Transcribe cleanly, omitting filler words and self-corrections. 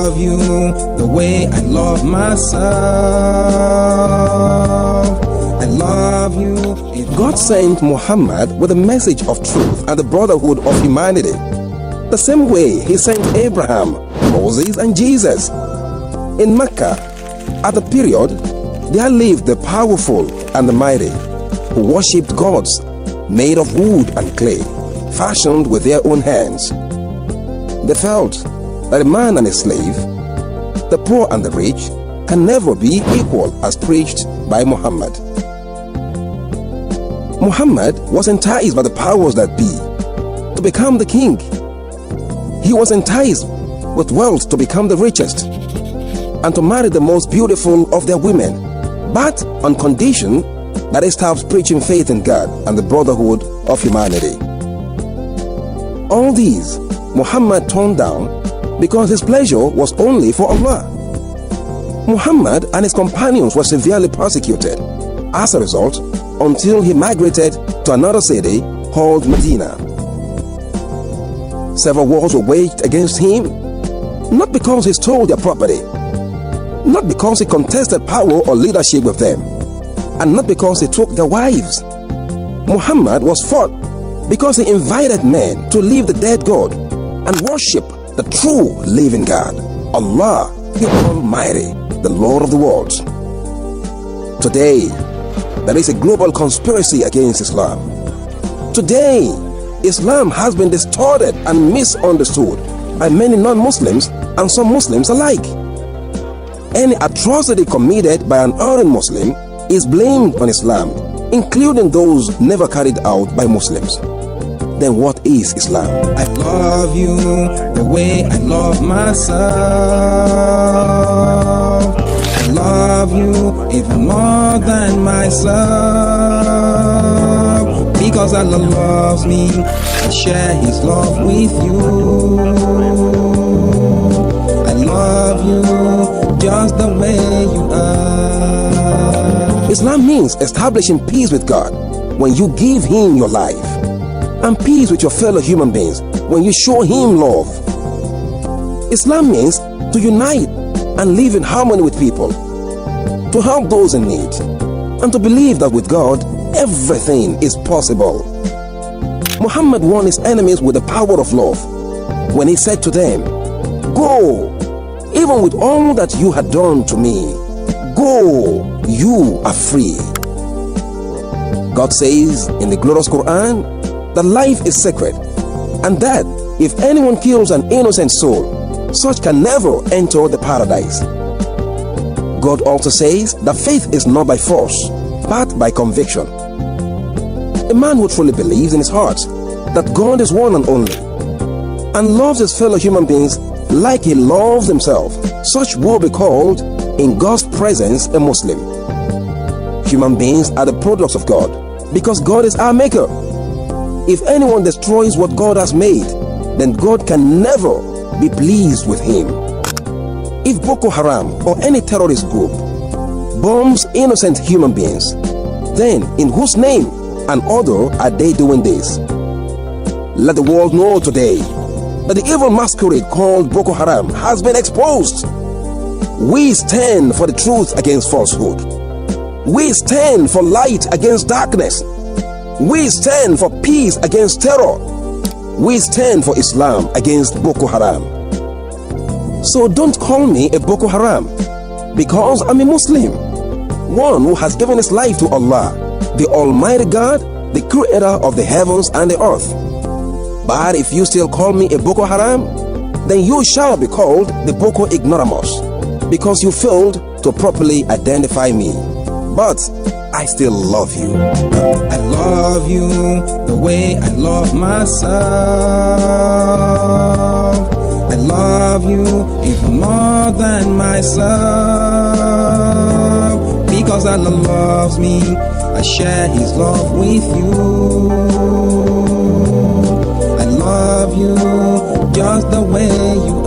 love you the way I love myself. I love you. God sent Muhammad with a message of truth and the brotherhood of humanity, the same way He sent Abraham, Moses, and Jesus. In Mecca, at the period, there lived the powerful and the mighty, who worshipped gods made of wood and clay, fashioned with their own hands. They felt that a man and a slave, the poor and the rich, can never be equal as preached by Muhammad. Muhammad was enticed by the powers that be to become the king. He was enticed with wealth to become the richest and to marry the most beautiful of their women, but on condition that he stops preaching faith in God and the brotherhood of humanity. All these Muhammad turned down because his pleasure was only for Allah. Muhammad and his companions were severely persecuted as a result until he migrated to another city called Medina. Several wars were waged against him, not because he stole their property, not because he contested power or leadership with them, and not because he took their wives. Muhammad was fought because he invited men to leave the dead God and worship the true living God, Allah, the Almighty, the Lord of the worlds. Today, there is a global conspiracy against Islam. Today, Islam has been distorted and misunderstood by many non-Muslims and some Muslims alike. Any atrocity committed by an erring Muslim is blamed on Islam, including those never carried out by Muslims. Then what is Islam? I love you the way I love myself. I love you even more than myself. Because Allah loves me, I share His love with you. I love you just the way you are. Islam means establishing peace with God when you give Him your life, and peace with your fellow human beings when you show Him love. Islam means to unite and live in harmony with people, to help those in need, and to believe that with God everything is possible. Muhammad won his enemies with the power of love when he said to them, "Go, even with all that you had done to me. Go, you are free." God says in the glorious Quran that life is sacred, and that if anyone kills an innocent soul, such can never enter the paradise. God also says that faith is not by force, but by conviction. A man who truly believes in his heart that God is one and only, and loves his fellow human beings like he loves himself, such will be called in God's presence a Muslim. Human beings are the products of God because God is our maker. If anyone destroys what God has made, then God can never be pleased with him. If Boko Haram or any terrorist group bombs innocent human beings, then in whose name and order are they doing this? Let the world know today that the evil masquerade called Boko Haram has been exposed. We stand for the truth against falsehood. We stand for light against darkness. We stand for peace against terror. We stand for Islam against Boko Haram. So don't call me a Boko Haram, because I'm a Muslim, one who has given his life to Allah, the Almighty God, the creator of the heavens and the earth. But if you still call me a Boko Haram, then you shall be called the Boko Ignoramus, because you failed to properly identify me. But I still love you. I love you the way I love myself. I love you even more than myself. Because Allah loves me, I share His love with you. I love you just the way you are.